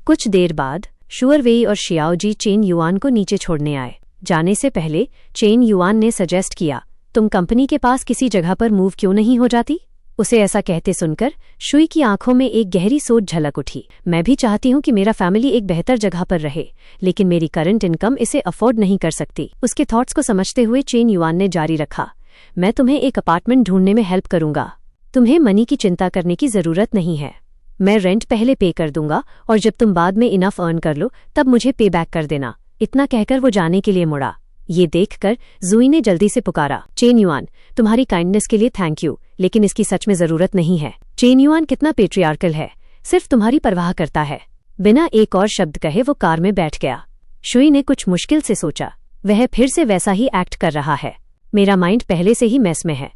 कुछ देर बाद शुअरवेई और शियाओजी चेन युआन को नीचे छोड़ने आए। जाने से पहले चेन युआन ने सजेस्ट किया, तुम कंपनी के पास किसी जगह पर मूव क्यों नहीं हो जाती? उसे ऐसा कहते सुनकर शुई की आंखों में एक गहरी सोच झलक उठी। मैं भी चाहती हूँ कि मेरा फैमिली एक बेहतर जगह पर रहे, लेकिन मेरी करंट इनकम इसे अफोर्ड नहीं कर सकती। उसके थॉट्स को समझते हुए चेन युआन ने जारी रखा, मैं तुम्हें एक अपार्टमेंट ढूंढने में हेल्प करूंगा। तुम्हें मनी की चिंता करने की जरूरत नहीं है। मैं रेंट पहले पे कर दूंगा और जब तुम बाद में इनफ अर्न कर लो तब मुझे पे बैक कर देना। इतना कहकर वो जाने के लिए मुड़ा। ये देखकर जुई ने जल्दी से पुकारा, चेन युआन, तुम्हारी काइंडनेस के लिए थैंक यू, लेकिन इसकी सच में जरूरत नहीं है। चेन युआन कितना पेट्रियार्कल है, सिर्फ तुम्हारी परवाह करता है। बिना एक और शब्द कहे वो कार में बैठ गया। शुई ने कुछ मुश्किल से सोचा, वह फिर से वैसा ही एक्ट कर रहा है। मेरा माइंड पहले से ही मेस में है।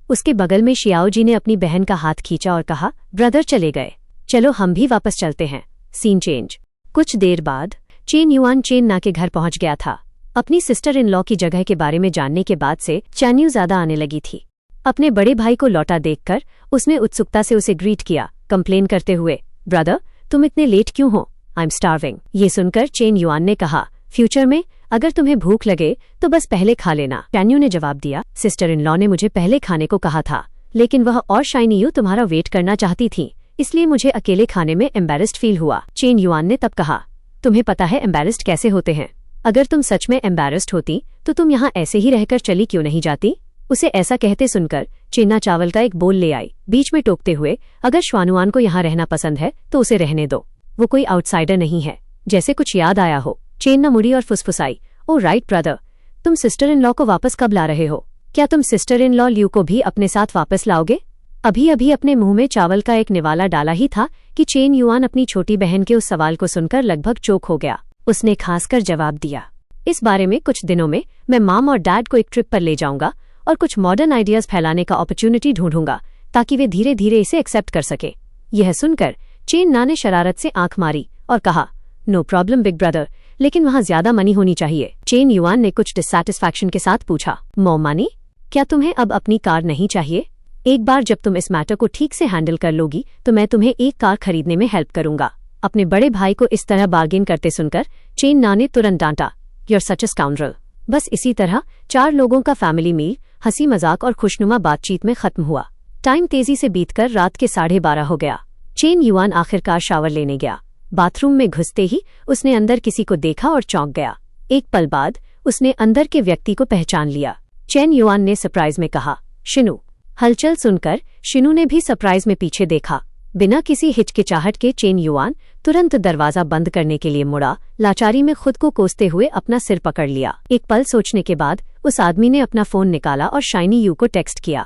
उसके बगल में शियाओजी ने अपनी बहन का हाथ खींचा और कहा, ब्रदर चले गए, चलो हम भी वापस चलते हैं। Scene change. कुछ देर बाद चेन युआन चेन ना के घर पहुंच गया था। अपनी सिस्टर इन लॉ की जगह के बारे में जानने के बाद से चैन्यू ज्यादा आने लगी थी। अपने बड़े भाई को लौटा देखकर उसने उत्सुकता से उसे ग्रीट किया, कंप्लेन करते हुए, ब्रदर तुम इतने लेट क्यों हो? I am starving. ये सुनकर चेन युआन ने कहा, फ्यूचर में अगर तुम्हें भूख लगे तो बस पहले खा लेना। चैन्यू ने जवाब दिया, सिस्टर इन लॉ ने मुझे पहले खाने को कहा था, लेकिन वह और शाइनी यू तुम्हारा वेट करना चाहती थी, इसलिए मुझे अकेले खाने में एम्बेरेस्ड फील हुआ। चेन युआन ने तब कहा, तुम्हें पता है एम्बेरेस्ड कैसे होते हैं? अगर तुम सच में एम्बेरेस्ड होती तो तुम यहाँ ऐसे ही रहकर चली क्यों नहीं जाती? उसे ऐसा कहते सुनकर चेन्ना चावल का एक बोल ले आई, बीच में टोकते हुए, अगर श्वानुआन को यहाँ रहना पसंद है तो उसे रहने दो, वो कोई आउटसाइडर नहीं है। जैसे कुछ याद आया हो, चेन्ना मुड़ी और फुसफुसाई, ओ राइट ब्रदर, तुम सिस्टर इन लॉ को वापस कब ला रहे हो? क्या तुम सिस्टर इन लॉ ल्यू को भी अपने साथ वापस लाओगे? अभी अभी अपने मुंह में चावल का एक निवाला डाला ही था कि चेन युआन अपनी छोटी बहन के उस सवाल को सुनकर लगभग चोक हो गया। उसने खासकर जवाब दिया, इस बारे में कुछ दिनों में मैं मॉम और डैड को एक ट्रिप पर ले जाऊंगा और कुछ मॉडर्न आइडियाज फैलाने का अपॉर्चुनिटी ढूंढूंगा ताकि वे धीरे धीरे इसे एक्सेप्ट कर सके। यह सुनकर चेन ना ने शरारत से आंख मारी और कहा, नो प्रॉब्लम बिग ब्रदर, लेकिन वहां ज्यादा मनी होनी चाहिए। चेन युआन ने कुछ डिससैटिस्फैक्शन के साथ पूछा, मोर मनी? क्या तुम्हें अब अपनी कार नहीं चाहिए? एक बार जब तुम इस मैटर को ठीक से हैंडल कर लोगी तो मैं तुम्हें एक कार खरीदने में हेल्प करूंगा। अपने बड़े भाई को इस तरह बार्गेन करते सुनकर चेन ना ने तुरंत डांटा, यूर सच अ स्काउंड्रल। बस इसी तरह 4 लोगों का फैमिली मील हंसी मजाक और खुशनुमा बातचीत में खत्म हुआ। टाइम तेजी से बीतकर रात के 12:30 हो गया। चेन युआन आखिरकार शावर लेने गया। बाथरूम में घुसते ही उसने अंदर किसी को देखा और चौंक गया। एक पल बाद उसने अंदर के व्यक्ति को पहचान लिया। चेन युआन ने सरप्राइज में कहा, शिनू। हलचल सुनकर शिनू ने भी सरप्राइज में पीछे देखा। बिना किसी हिचकिचाहट के चेन युआन तुरंत दरवाजा बंद करने के लिए मुड़ा, लाचारी में खुद को कोसते हुए अपना सिर पकड़ लिया। एक पल सोचने के बाद उस आदमी ने अपना फोन निकाला और शाइनी यू को टेक्स्ट किया,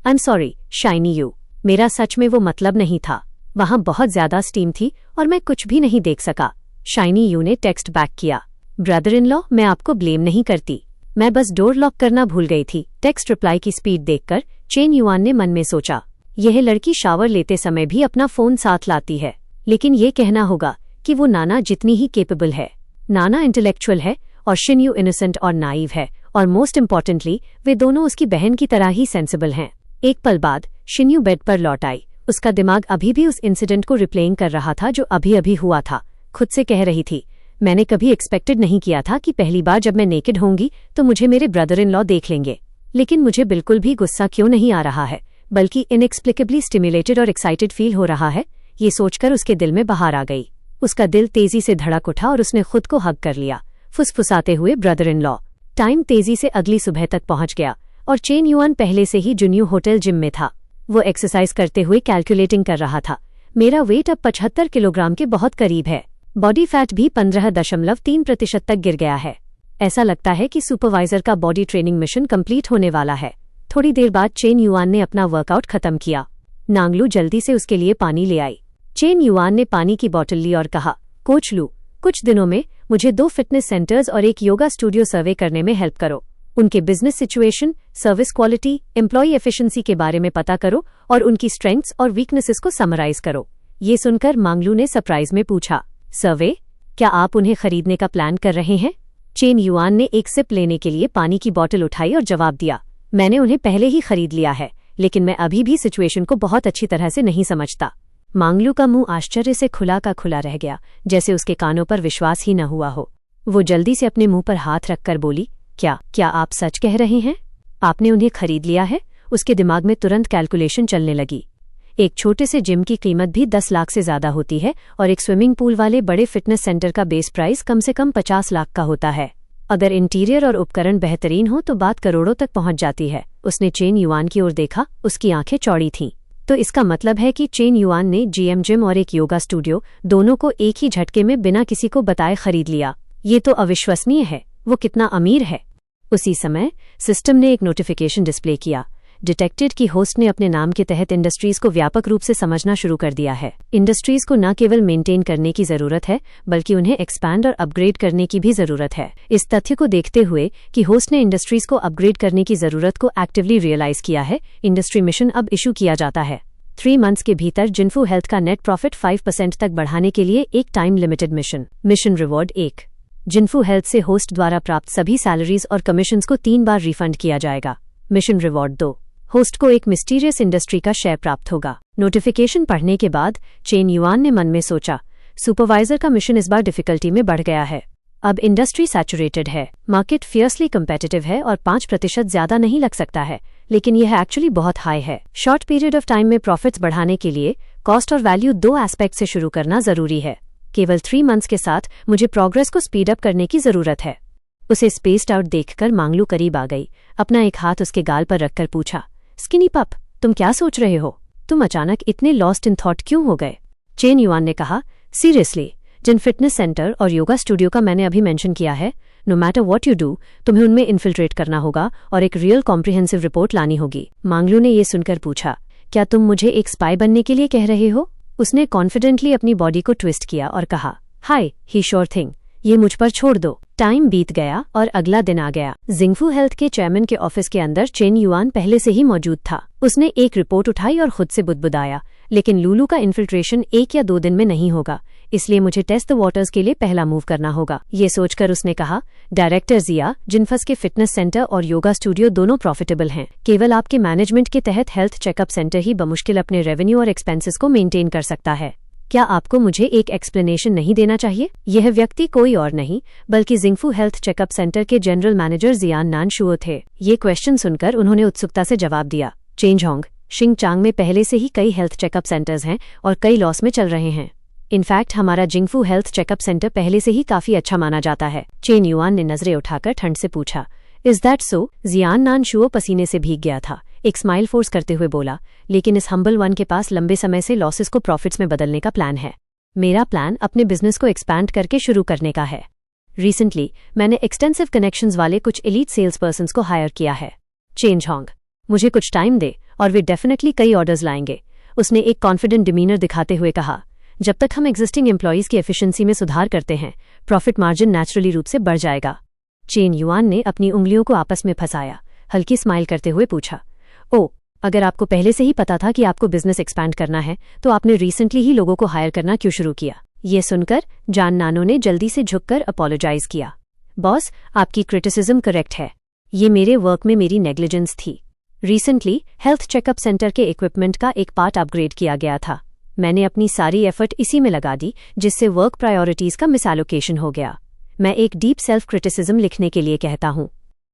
I am sorry shiny you, मेरा सच में वो मतलब नहीं था। वहां बहुत ज्यादा स्टीम थी और मैं कुछ भी नहीं देख सका। शाइनी यू ने टेक्स्ट बैक किया, ब्रदर इन लॉ, मैं आपको ब्लेम नहीं करती, मैं बस डोर लॉक करना भूल गई थी। टेक्स्ट रिप्लाई की स्पीड देखकर चेन युआन ने मन में सोचा, यह लड़की शावर लेते समय भी अपना फोन साथ लाती है, लेकिन ये कहना होगा कि वो नाना जितनी ही केपेबल है। नाना इंटेलेक्चुअल है और शिनयू इनोसेंट और नाइव है, और मोस्ट इम्पॉर्टेंटली वे दोनों उसकी बहन की तरह ही सेंसिबल हैं। एक पल बाद शिनयू बेड पर लौट आई। उसका दिमाग अभी भी उस इंसिडेंट को रिप्लेइंग कर रहा था जो अभी अभी हुआ था। खुद से कह रही थी, मैंने कभी एक्सपेक्टेड नहीं किया था कि पहली बार जब मैं नेकेड होंगी तो मुझे मेरे ब्रदर इन लॉ देख लेंगे, लेकिन मुझे बिल्कुल भी गुस्सा क्यों नहीं आ रहा है, बल्कि इनएक्सप्लिकेबली स्टिमुलेटेड और एक्साइटेड फील हो रहा है। ये सोचकर उसके दिल में बहार आ गई। उसका दिल तेजी से धड़क उठा और उसने खुद को हग कर लिया, फुसफुसाते हुए ब्रदर इन लॉ। टाइम तेजी से अगली सुबह तक पहुंच गया और चेन युआन पहले से ही जुन्यू होटल जिम में था। वो एक्सरसाइज करते हुए कैलकुलेटिंग कर रहा था, मेरा वेट अब 75 किलोग्राम के बहुत करीब है, बॉडी फैट भी 15.3% तक गिर गया है। ऐसा लगता है कि सुपरवाइजर का बॉडी ट्रेनिंग मिशन कंप्लीट होने वाला है। थोड़ी देर बाद चेन युआन ने अपना वर्कआउट खत्म किया। नांगलू जल्दी से उसके लिए पानी ले आई। चेन युआन ने पानी की बोतल ली और कहा, कोच लू, कुछ दिनों में मुझे 2 फिटनेस सेंटर्स और एक योगा स्टूडियो सर्वे करने में हेल्प करो। उनके business situation, service quality, employee efficiency के बारे में पता करो और उनकी स्ट्रेंथ्स और वीकनेसेस को समराइज करो। ये सुनकर मांगलू ने सरप्राइज में पूछा, सर्वे? क्या आप उन्हें खरीदने का प्लान कर रहे हैं? चेन युआन ने एक सिप लेने के लिए पानी की बोतल उठाई और जवाब दिया, मैंने उन्हें पहले ही खरीद लिया है, लेकिन मैं अभी भी सिचुएशन को बहुत अच्छी तरह से नहीं समझता। मांगलू का मुंह आश्चर्य से खुला का खुला रह गया, जैसे उसके कानों पर विश्वास ही न हुआ हो। वो जल्दी से अपने मुंह पर हाथ रखकर बोली, क्या आप सच कह रहे हैं? आपने उन्हें खरीद लिया है? उसके दिमाग में तुरंत कैलकुलेशन चलने लगी। एक छोटे से जिम की कीमत भी 10 लाख से ज्यादा होती है और एक स्विमिंग पूल वाले बड़े फिटनेस सेंटर का बेस प्राइस कम से कम 50 लाख का होता है। अगर इंटीरियर और उपकरण बेहतरीन हो तो बात करोड़ों तक पहुंच जाती है। उसने चेन युआन की ओर देखा, उसकी आंखें चौड़ी थीं। तो इसका मतलब है कि चेन युआन ने जीएम जिम और एक योगा स्टूडियो दोनों को एक ही झटके में बिना किसी को बताए खरीद लिया। ये तो अविश्वसनीय है। वो कितना अमीर है। उसी समय सिस्टम ने एक नोटिफिकेशन डिस्प्ले किया। डिटेक्टेड की होस्ट ने अपने नाम के तहत इंडस्ट्रीज को व्यापक रूप से समझना शुरू कर दिया है। इंडस्ट्रीज को न केवल मेंटेन करने की जरूरत है, बल्कि उन्हें एक्सपैंड और अपग्रेड करने की भी जरूरत है। इस तथ्य को देखते हुए कि होस्ट ने इंडस्ट्रीज को अपग्रेड करने की जरूरत को एक्टिवली रियलाइज किया है, इंडस्ट्री मिशन अब इशू किया जाता है। 3 मंथ्स के भीतर जिन्फू हेल्थ का नेट प्रॉफिट 5% तक बढ़ाने के लिए एक time limited mission reward 1। Jinfu health से होस्ट द्वारा प्राप्त सभी सैलरीज और कमीशंस को 3 बार रिफंड किया जाएगा। Mission reward 2। होस्ट को एक मिस्टीरियस इंडस्ट्री का शेयर प्राप्त होगा। नोटिफिकेशन पढ़ने के बाद चेन युआन ने मन में सोचा, सुपरवाइजर का मिशन इस बार डिफिकल्टी में बढ़ गया है। अब इंडस्ट्री सैचुरेटेड है, मार्केट फियर्सली कम्पेटिटिव है और 5% ज्यादा नहीं लग सकता है, लेकिन यह एक्चुअली बहुत हाई है। शॉर्ट पीरियड ऑफ टाइम में प्रॉफिट्स बढ़ाने के लिए कॉस्ट और वैल्यू 2 एस्पेक्ट से शुरू करना जरूरी है। केवल 3 मंथ्स के साथ मुझे प्रोग्रेस को स्पीड अप करने की जरूरत है। उसे स्पेस्ड आउट देखकर मांगलू करीब आ गई। अपना एक हाथ उसके गाल पर रखकर पूछा, स्किनी पप, तुम क्या सोच रहे हो? तुम अचानक इतने लॉस्ट इन थॉट क्यों हो गए? चेन युआन ने कहा, सीरियसली, जिन फिटनेस सेंटर और योगा स्टूडियो का मैंने अभी मेंशन किया है, no matter what you do, तुम्हें उनमें इन्फिल्ट्रेट करना होगा और एक रियल कॉम्प्रिहेंसिव रिपोर्ट लानी होगी। मांगलू ने ये सुनकर पूछा, क्या तुम मुझे एक स्पाई बनने के लिए कह रहे हो? उसने कॉन्फिडेंटली अपनी बॉडी को ट्विस्ट किया और कहा, हाय ही श्योर थिंग, ये मुझ पर छोड़ दो। टाइम बीत गया और अगला दिन आ गया। जिंगफू हेल्थ के चेयरमैन के ऑफिस के अंदर चेन युआन पहले से ही मौजूद था। उसने एक रिपोर्ट उठाई और खुद से बुदबुदाया, लेकिन लूलू का इन्फिल्ट्रेशन 1 या 2 दिन में नहीं होगा, इसलिए मुझे टेस्ट द वाटर्स के लिए पहला मूव करना होगा। ये सोचकर उसने कहा, डायरेक्टर जिया, जिनफस के फिटनेस सेंटर और योगा स्टूडियो दोनों प्रॉफिटेबल हैं। केवल आपके मैनेजमेंट के तहत हेल्थ चेकअप सेंटर ही बमुश्किल अपने रेवेन्यू और एक्सपेंसेस को मेंटेन कर सकता है। क्या आपको मुझे एक एक्सप्लेनेशन नहीं देना चाहिए? यह व्यक्ति कोई और नहीं बल्कि जिंगफू हेल्थ चेकअप सेंटर के जनरल मैनेजर जियान नानशुओ थे। ये क्वेश्चन सुनकर उन्होंने उत्सुकता से जवाब दिया, चेंजहोंग, शिंगचांग में पहले से ही कई हेल्थ चेकअप सेंटर्स हैं और कई लॉस में चल रहे हैं। इनफैक्ट हमारा जिंगफू हेल्थ चेकअप सेंटर पहले से ही काफी अच्छा माना जाता है। चेन युआन ने नजरें उठाकर ठंड से पूछा, इज दैट सो? जियान नानशुओ पसीने से भीग गया था। एक स्माइल फोर्स करते हुए बोला, लेकिन इस हम्बल वन के पास लंबे समय से लॉसेस को प्रॉफिट्स में बदलने का प्लान है। मेरा प्लान अपने बिजनेस को एक्सपैंड करके शुरू करने का है। रिसेंटली मैंने एक्सटेंसिव कनेक्शंस वाले कुछ एलीट सेल्स पर्सन्स को हायर किया है। चेंजहोंग, मुझे कुछ टाइम दे और वे डेफिनेटली कई ऑर्डर्स लाएंगे। उसने एक कॉन्फिडेंट डिमीनर दिखाते हुए कहा, जब तक हम एग्जिस्टिंग एम्प्लॉयज की एफिशिएंसी में सुधार करते हैं, प्रॉफिट मार्जिन नेचुरली रूप से बढ़ जाएगा। चेन युआन ने अपनी उंगलियों को आपस में फंसाया, हल्की स्माइल करते हुए पूछा, ओ, अगर आपको पहले से ही पता था कि आपको बिजनेस एक्सपैंड करना है, तो आपने रिसेंटली ही लोगों को हायर करना क्यों शुरू किया? ये सुनकर जान नानो ने जल्दी से झुककर अपोलोजाइज किया, बॉस, आपकी क्रिटिसिज्म करेक्ट है। ये मेरे वर्क में मेरी नेग्लिजेंस थी। रिसेंटली हेल्थ चेकअप सेंटर के इक्विपमेंट का एक पार्ट अपग्रेड किया गया था। मैंने अपनी सारी एफर्ट इसी में लगा दी, जिससे वर्क प्रायोरिटीज का मिसएलोकेशन हो गया। मैं एक डीप सेल्फ क्रिटिसिज्म लिखने के लिए कहता हूँ।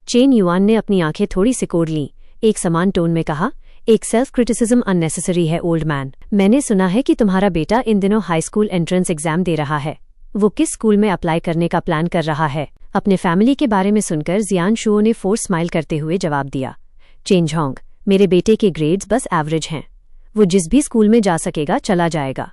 चेन युआन ने अपनी आंखें थोड़ी सिकोड़ लीं, एक समान टोन में कहा, एक सेल्फ क्रिटिसिज्म अननेसेसरी है ओल्ड मैन। मैंने सुना है कि तुम्हारा बेटा इन दिनों हाई स्कूल एंट्रेंस एग्जाम दे रहा है। वो किस स्कूल में अप्लाई करने का प्लान कर रहा है? अपने फैमिली के बारे में सुनकर जियान शुओ ने फोर्स स्माइल करते हुए जवाब दिया, चेंजहोंग, मेरे बेटे के ग्रेड्स बस एवरेज हैं। वो जिस भी स्कूल में जा सकेगा चला जाएगा।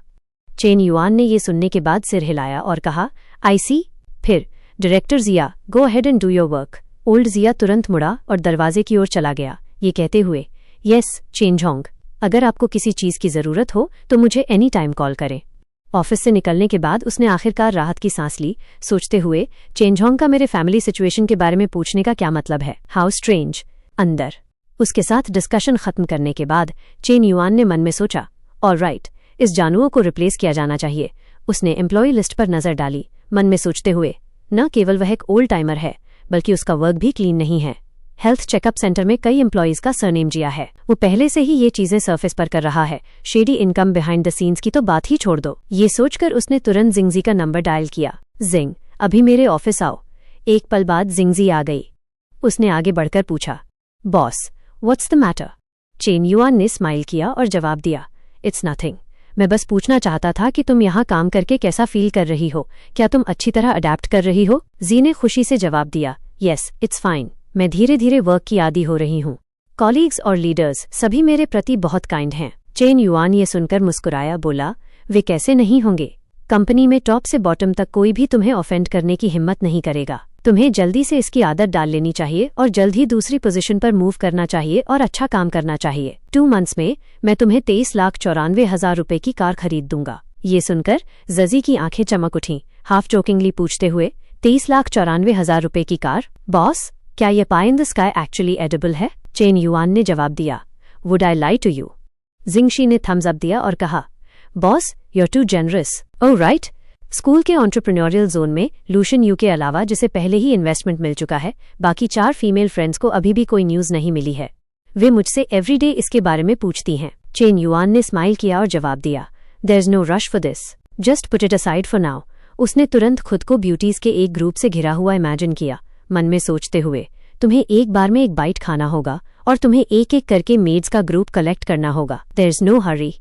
चेन युआन ने ये सुनने के बाद सिर हिलाया और कहा, आई सी। फिर, director Jia, go ahead and do your work. Old Jia तुरंत मुड़ा और दरवाजे की ओर चला गया, ये कहते हुए, यस चेंजहोंग, अगर आपको किसी चीज की जरूरत हो तो मुझे एनी टाइम कॉल करें। ऑफिस से निकलने के बाद उसने आखिरकार राहत की सांस ली, सोचते हुए, चेंजहोंग का मेरे फैमिली सिचुएशन के बारे में पूछने का क्या मतलब है? How strange. अंदर उसके साथ डिस्कशन खत्म करने के बाद चेन युआन ने मन में सोचा, ऑलराइट, इस जानुओं को रिप्लेस किया जाना चाहिए। उसने एम्प्लॉय लिस्ट पर नजर डाली, मन में सोचते हुए, न केवल वह एक ओल्ड टाइमर है, बल्कि उसका वर्क भी क्लीन नहीं है। हेल्थ चेकअप सेंटर में कई एम्प्लॉयज का सरनेम जिया है। वो पहले से ही ये चीजें सरफेस पर कर रहा है, shady income behind the scenes की तो बात ही छोड़ दो। ये सोचकर उसने तुरंत जिंगजी का नंबर डायल किया। जिंग, अभी मेरे ऑफिस आओ। एक पल बाद जिंगजी आ गई। उसने आगे बढ़कर पूछा, boss what's the matter? Chain Yuan ने स्माइल किया और जवाब दिया, इट्स नथिंग। मैं बस पूछना चाहता था कि तुम यहाँ काम करके कैसा फील कर रही हो, क्या तुम अच्छी तरह अडेप्ट कर रही हो? जी ने खुशी से जवाब दिया, यस इट्स फाइन, मैं धीरे धीरे वर्क की आदी हो रही हूँ। कॉलीग्स और लीडर्स सभी मेरे प्रति बहुत काइंड हैं। चेन युआन ये सुनकर मुस्कुराया, बोला, वे कैसे नहीं होंगे? कंपनी में टॉप से बॉटम तक कोई भी तुम्हें ऑफेंड करने की हिम्मत नहीं करेगा। तुम्हें जल्दी से इसकी आदत डाल लेनी चाहिए और जल्द ही दूसरी पोजीशन पर मूव करना चाहिए और अच्छा काम करना चाहिए। 2 मंथ्स में मैं तुम्हें 23,94,000 रुपए की कार खरीद दूंगा। ये सुनकर जजी की आंखें चमक उठीं, हाफ जोकिंगली पूछते हुए, 23,94,000 रुपए की कार? बॉस, क्या ये pie in the sky actually edible है? चेन युआन ने जवाब दिया, would I lie to you? Jingshi ने थम्स अप दिया और कहा, boss you're too generous. Oh right. School के एंटरप्रेन्योरियल जोन में लूशन यू के अलावा, जिसे पहले ही इन्वेस्टमेंट मिल चुका है, बाकी 4 फीमेल फ्रेंड्स को अभी भी कोई न्यूज़ नहीं मिली है। वे मुझसे एवरीडे इसके बारे में पूछती हैं। चेन युआन ने स्माइल किया और जवाब दिया, there is no rush for this, just put it aside for now. उसने तुरंत खुद को ब्यूटीज के एक ग्रुप से घिरा हुआ इमेजिन किया, मन में सोचते हुए, तुम्हें एक बार में एक बाइट खाना होगा और तुम्हें एक एक करके मेड्स का ग्रुप कलेक्ट करना होगा। There is no Hari.